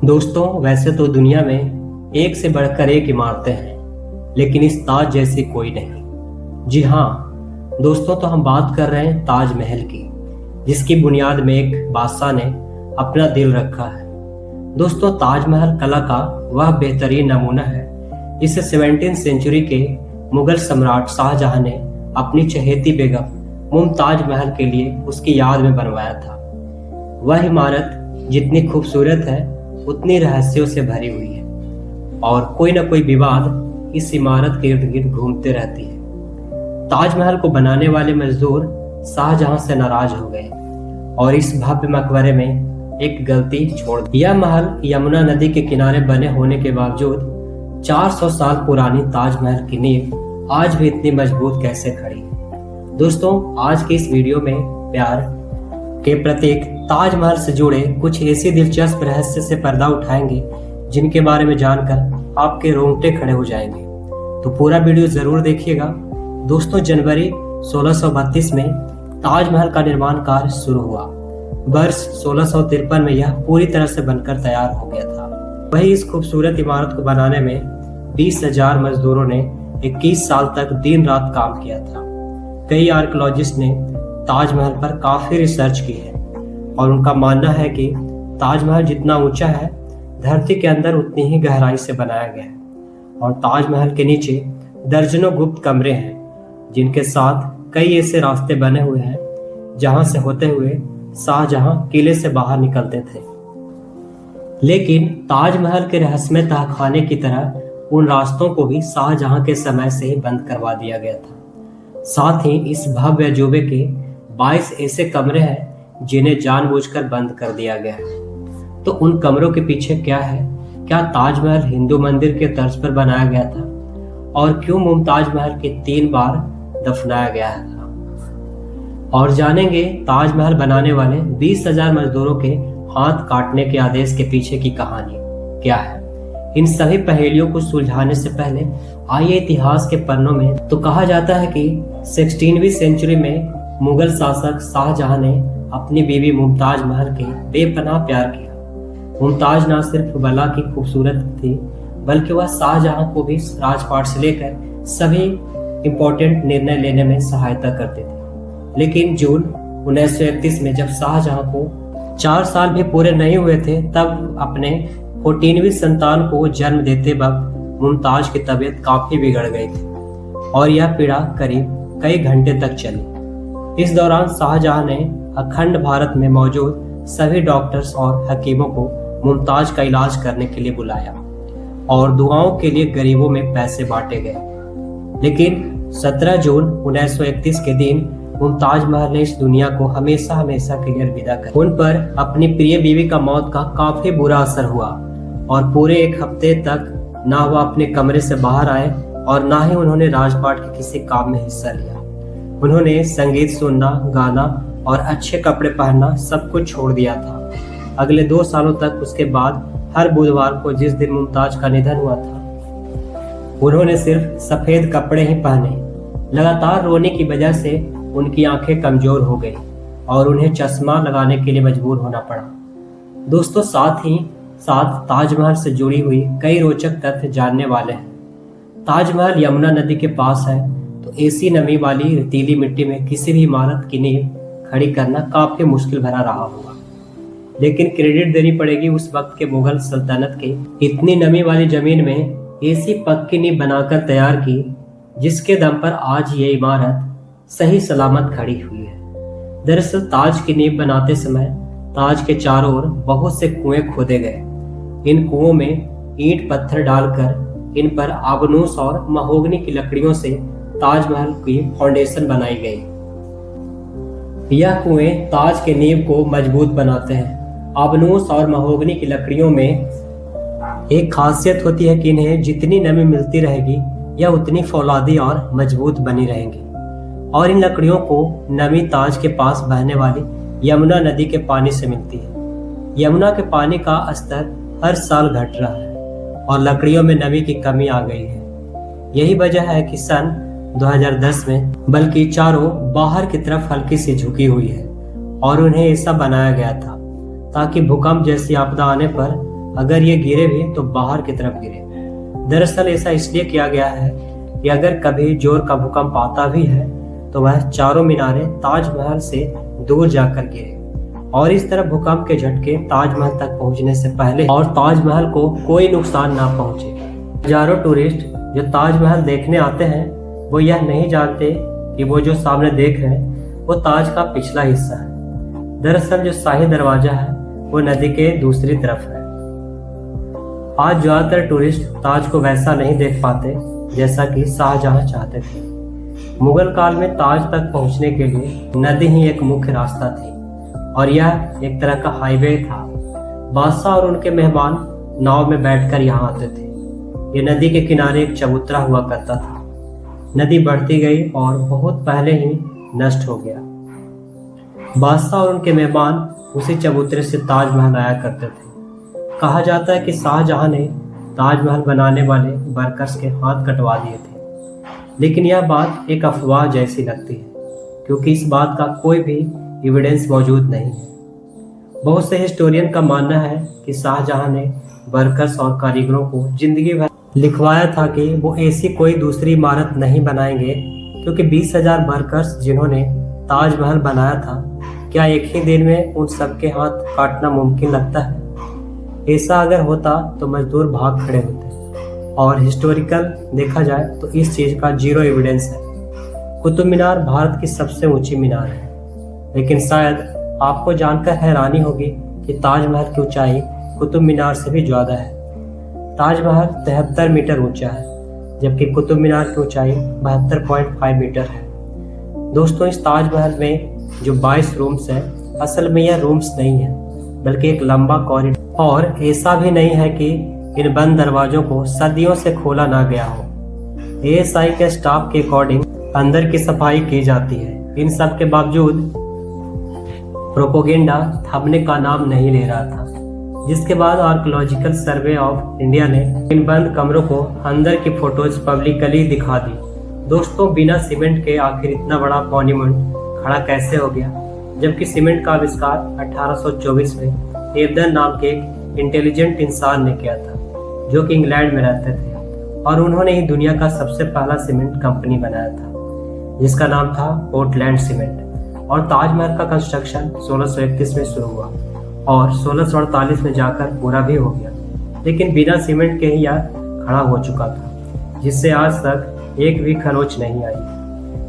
दोस्तों, वैसे तो दुनिया में एक से बढ़कर एक इमारतें हैं, लेकिन इस ताज जैसी कोई नहीं। जी हाँ दोस्तों, तो हम बात कर रहे हैं ताजमहल की, जिसकी बुनियाद में एक बादशाह ने अपना दिल रखा है। दोस्तों, ताजमहल कला का वह बेहतरीन नमूना है जिसे 17वीं सेंचुरी के मुगल सम्राट शाहजहां ने अपनी चहेती बेगम मुमताज महल के लिए उसकी याद में बनवाया था। वह इमारत जितनी खूबसूरत है उतनी रहस्यों से भरी हुई है, और कोई न कोई विवाद इस इमारत के इर्द गिर्द घूमते रहती है। ताजमहल को बनाने वाले मजदूर शाहजहां से नाराज हो गए और इस भव्य मकबरे में एक गलती छोड़ दी। यह महल यमुना नदी के किनारे बने होने के बावजूद 400 साल पुरानी ताजमहल की नींव आज भी इतनी मजबूत कैसे खड़ी है। दोस्तों, आज के इस वीडियो में प्यार के प्रतीक ताजमहल से जुड़े कुछ ऐसी दिलचस्प रहस्य से पर्दा उठाएंगे जिनके बारे में जानकर आपके रोंगटे खड़े हो जाएंगे। तो पूरा वीडियो जरूर देखिएगा। दोस्तों, जनवरी 1632 में ताजमहल का निर्माण कार्य शुरू हुआ। वर्ष 1653 में यह पूरी तरह से बनकर तैयार हो गया था। वही इस खूबसूरत इमारत को बनाने में 20,000 मजदूरों ने 21 साल तक दिन रात काम किया था। कई आर्कियोलॉजिस्ट ने ताजमहल पर काफी रिसर्च की है और उनका मानना है कि ताजमहल जितना ऊंचा है, धरती के अंदर उतनी ही गहराई से बनाया गया है, और ताजमहल के नीचे दर्जनों गुप्त कमरे हैं जिनके साथ कई ऐसे रास्ते बने हुए हैं जहां से होते हुए शाहजहां किले से बाहर निकलते थे। लेकिन ताजमहल के रहस्यमय तहखाने की तरह उन रास्तों को भी शाहजहां के समय से ही बंद करवा दिया गया था। साथ ही इस भव्य अजूबे के 22 ऐसे कमरे हैं जिन्हें जानबूझकर बंद कर दिया गया है। तो उन कमरों के पीछे क्या है? क्या ताजमहल हिंदू मंदिर के तर्ज पर बनाया गया था? और क्यों मुमताज महल के 3 बार दफनाया गया था? और जानेंगे ताजमहल बनाने वाले 20,000 मजदूरों के हाथ काटने के आदेश के पीछे की कहानी क्या है। इन सभी पहेलियों को सुलझाने से पहले आइए इतिहास के पन्नों में। तो कहा जाता है कि 16वीं सेंचुरी में मुगल शासक शाहजहां ने अपनी बीवी मुमताज महल के बेपनाह प्यार किया। मुमताज न सिर्फ बला की खूबसूरत थी, बल्कि वह शाहजहां को भी राजपाट से लेकर सभी इम्पोर्टेंट निर्णय लेने में सहायता करते थे। लेकिन जून 1931 में जब शाहजहां को 4 साल भी पूरे नहीं हुए थे, तब अपने 14वीं संतान को जन्म देते वक्त मुमताज की तबीयत काफी बिगड़ गई थी और यह पीड़ा करीब कई घंटे तक चली। इस दौरान शाहजहां ने अखंड भारत में मौजूद सभी डॉक्टर्स और हकीमों को मुमताज का इलाज करने के लिए बुलाया और दुआओं के लिए गरीबों में पैसे बांटे गए। लेकिन 17 जून 1931 के दिन मुमताज महल ने इस दुनिया को हमेशा हमेशा के लिए अलविदा कर। उन पर अपनी प्रिय बीवी का मौत का काफी बुरा असर हुआ और पूरे 1 हफ्ते तक ना वह अपने कमरे से बाहर आए और ना ही उन्होंने राजपाट के किसी काम में हिस्सा लिया। उन्होंने संगीत सुनना, गाना और अच्छे कपड़े पहनना सब कुछ छोड़ दिया था। अगले 2 सालों तक उसके बाद हर बुधवार को, जिस दिन मुमताज का निधन हुआ था, उन्होंने सिर्फ सफेद कपड़े ही पहने। लगातार रोने की वजह से उनकी आंखें कमजोर हो गई और उन्हें चश्मा लगाने के लिए मजबूर होना पड़ा। दोस्तों, साथ ही साथ ताजमहल से जुड़ी हुई कई रोचक तथ्य जानने वाले हैं। ताजमहल यमुना नदी के पास है, तो ऐसी नमी वाली रेतीली मिट्टी में किसी भी इमारत की नींव खड़ी करना काफी मुश्किल भरा रहा होगा। लेकिन क्रेडिट देनी पड़ेगी उस वक्त के मुगल सल्तनत के, इतनी नमी वाली जमीन में ऐसी पक्की नींव बनाकर तैयार की जिसके दम पर आज ये इमारत सही सलामत खड़ी हुई है। दरअसल ताज की नींव बनाते समय ताज के चारों ओर बहुत से कुएं खोदे गए। इन कुओं में ईंट पत्थर डालकर इन पर आबनूस और महोगनी की लकड़ियों से ताजमहल की फाउंडेशन बनाई गई। यह कुएं ताज के नींव को मजबूत बनाते हैं। आबनूस और महोगनी की लकड़ियों में एक खासियत होती है कि इन्हें जितनी नमी मिलती रहेगी यह उतनी फौलादी और मजबूत बनी रहेंगी, और इन लकड़ियों को नमी ताज के पास बहने वाली यमुना नदी के पानी से मिलती है। यमुना के पानी का स्तर हर साल घट रहा है और लकड़ियों में नमी की कमी आ गई है। यही वजह है कि सन 2010 में बल्कि चारों बाहर की तरफ हल्की सी झुकी हुई है और उन्हें ऐसा बनाया गया था ताकि भूकंप जैसी आपदा आने पर अगर ये गिरे भी तो बाहर की तरफ गिरे। दरअसल ऐसा इसलिए किया गया है कि अगर कभी जोर का भूकंप आता भी है तो वह चारों मीनारें ताजमहल से दूर जाकर गिरे और इस तरह भूकंप के झटके ताजमहल तक पहुंचने से पहले और ताजमहल को कोई नुकसान ना पहुंचे। हजारों टूरिस्ट जो ताजमहल देखने आते हैं वो यह नहीं जानते कि वो जो सामने देख रहे हैं वो ताज का पिछला हिस्सा है। दरअसल जो शाही दरवाजा है वो नदी के दूसरी तरफ है। आज ज्यादातर टूरिस्ट ताज को वैसा नहीं देख पाते जैसा कि शाहजहां चाहते थे। मुगल काल में ताज तक पहुंचने के लिए नदी ही एक मुख्य रास्ता थी और यह एक तरह का हाईवे था। बादशाह और उनके मेहमान नाव में बैठकर यहाँ आते थे। ये नदी के किनारे एक चबूतरा हुआ करता था। नदी बढ़ती गई और बहुत पहले ही नष्ट हो गया। बादशाह और उनके मेहमान उसी चबूतरे से ताजमहल आया करते थे। कहा जाता है कि शाहजहां ने ताजमहल बनाने वाले वर्कर्स के हाथ कटवा दिए थे, लेकिन यह बात एक अफवाह जैसी लगती है क्योंकि इस बात का कोई भी एविडेंस मौजूद नहीं है। बहुत से हिस्टोरियन का मानना है कि शाहजहां ने वर्कर्स और कारीगरों को जिंदगी भर लिखवाया था कि वो ऐसी कोई दूसरी इमारत नहीं बनाएंगे, क्योंकि 20,000 वर्कर्स जिन्होंने ताजमहल बनाया था, क्या एक ही दिन में उन सबके हाथ काटना मुमकिन लगता है? ऐसा अगर होता तो मजदूर भाग खड़े होते। और हिस्टोरिकल देखा जाए तो इस चीज का जीरो एविडेंस है। कुतुब मीनार भारत की सबसे ऊंची मीनार है, लेकिन शायद आपको जानकर हैरानी होगी कि ताजमहल की ऊंचाई कुतुब मीनार से भी ज्यादा है। ताजमहल 73 मीटर ऊंचा है, जबकि कुतुब मीनार की ऊंचाई 72.5 मीटर है। दोस्तों, इस ताजमहल में जो 22 रूम्स है, असल में यह रूम्स नहीं है बल्कि एक लंबा कॉरिडोर, और ऐसा भी नहीं है कि इन बंद दरवाजों को सदियों से खोला ना गया हो। एएसआई के स्टाफ के अकॉर्डिंग अंदर की सफाई की जाती है। इन सब के बावजूद प्रोपोगेंडा थमने का नाम नहीं ले रहा था, जिसके बाद आर्कियोलॉजिकल सर्वे ऑफ इंडिया ने इन बंद कमरों को अंदर की फोटोज पब्लिकली दिखा दी। दोस्तों, बिना सीमेंट के आखिर इतना बड़ा मॉन्यूमेंट खड़ा कैसे हो गया, जबकि सीमेंट का आविष्कार 1824 में एबदन नाम के एक इंटेलिजेंट इंसान ने किया था, जो कि इंग्लैंड में रहते थे, और उन्होंने ही दुनिया का सबसे पहला सीमेंट कंपनी बनाया था, जिसका नाम था पोर्टलैंड सीमेंट। और ताजमहल का कंस्ट्रक्शन 1631 में शुरू हुआ और 1648 में जाकर पूरा भी हो गया, लेकिन बिना सीमेंट के ही यह खड़ा हो चुका था, जिससे आज तक एक भी खरोच नहीं आई।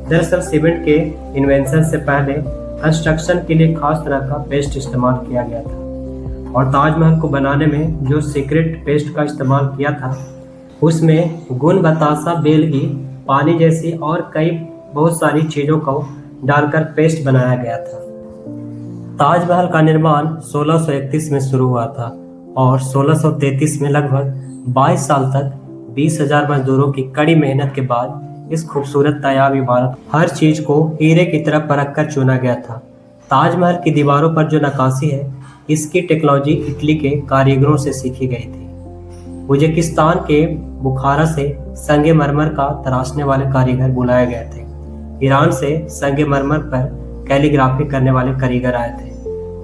दरअसल सीमेंट के इन्वेंशन से पहले कंस्ट्रक्शन के लिए खास तरह का पेस्ट इस्तेमाल किया गया था, और ताजमहल को बनाने में जो सीक्रेट पेस्ट का इस्तेमाल किया था उसमें गुण बतासा, बेलगी, पानी जैसी और कई बहुत सारी चीजों को डालकर पेस्ट बनाया गया था। ताजमहल का निर्माण 1631 में शुरू हुआ था और 1633 में लगभग 22 साल तक 20,000 मजदूरों की कड़ी मेहनत के बाद इस खूबसूरत नायाब इमारत हर चीज को हीरे की तरह परख कर चुना गया था। ताजमहल की दीवारों पर जो नक्काशी है, इसकी टेक्नोलॉजी इटली के कारीगरों से सीखी गई थी। उज्बेकिस्तान के बुखारा से संगमरमर का तराशने वाले कारीगर बुलाए गए थे। ईरान से संगमरमर पर कैलीग्राफी करने वाले कारीगर आए थे,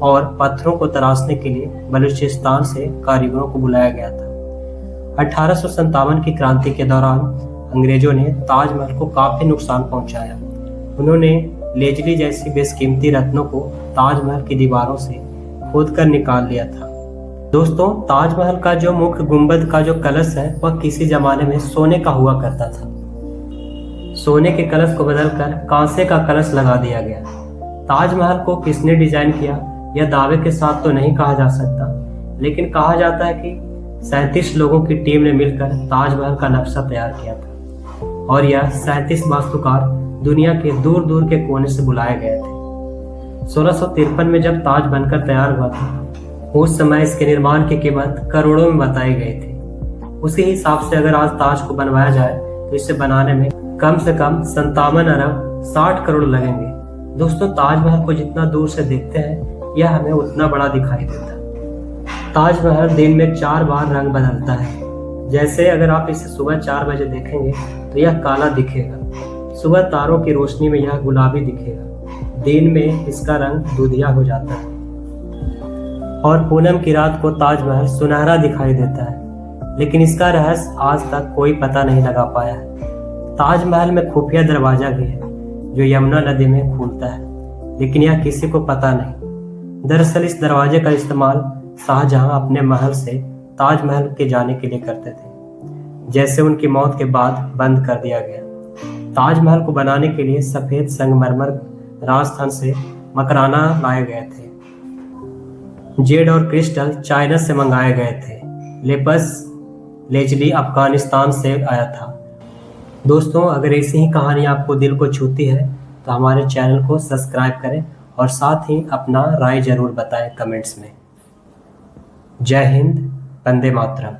और पत्थरों को तराशने के लिए बलूचिस्तान से कारीगरों को बुलाया गया था। 1857 की क्रांति के दौरान अंग्रेजों ने ताजमहल को काफी नुकसान पहुंचाया। उन्होंने लेजली जैसी बेशकीमती रत्नों को ताजमहल की दीवारों से खोद कर निकाल लिया था। दोस्तों, ताजमहल का जो मुख्य गुंबद का जो कलश है वह किसी जमाने में सोने का हुआ करता था। सोने के कलश को बदलकर कांसे का कलश लगा दिया गया। ताजमहल को किसने डिजाइन किया यह दावे के साथ तो नहीं कहा जा सकता, लेकिन कहा जाता है कि 37 लोगों की टीम ने मिलकर ताजमहल का नक्शा तैयार किया था, और यह 37 वास्तुकार दुनिया के दूर दूर के कोने से बुलाए गए थे। 1653 में जब ताज बनकर तैयार हुआ था, उस समय इसके निर्माण की कीमत करोड़ों में बताई गई थी। उसी हिसाब से अगर आज ताज को बनवाया जाए तो इसे बनाने में कम से कम 57 अरब 60 करोड़ लगेंगे। दोस्तों, ताजमहल को जितना दूर से देखते हैं यह हमें उतना बड़ा दिखाई देता है। ताजमहल दिन में 4 बार रंग बदलता है। जैसे अगर आप इसे सुबह 4 बजे देखेंगे तो यह काला दिखेगा, सुबह तारों की रोशनी में यह गुलाबी दिखेगा, दिन में इसका रंग दूधिया हो जाता है। और पूनम की रात को ताजमहल सुनहरा दिखाई देता है, लेकिन इसका रहस्य आज तक कोई पता नहीं लगा पाया है। ताजमहल में खुफिया दरवाजा भी है जो यमुना नदी में खुलता है, लेकिन यह किसी को पता नहीं। दरअसल इस दरवाजे का इस्तेमाल शाहजहां अपने महल से ताजमहल के जाने के लिए करते थे, जैसे उनकी मौत के बाद बंद कर दिया गया। ताजमहल को बनाने के लिए सफेद संगमरमर राजस्थान से मकराना लाए गए थे। जेड और क्रिस्टल चाइना से मंगाए गए थे। लेपस लेजली अफगानिस्तान से आया था। दोस्तों, अगर ऐसी ही कहानी आपको दिल को छूती है तो हमारे चैनल को सब्सक्राइब करें और साथ ही अपना राय जरूर बताएं कमेंट्स में। जय हिंद, वंदे मातरम।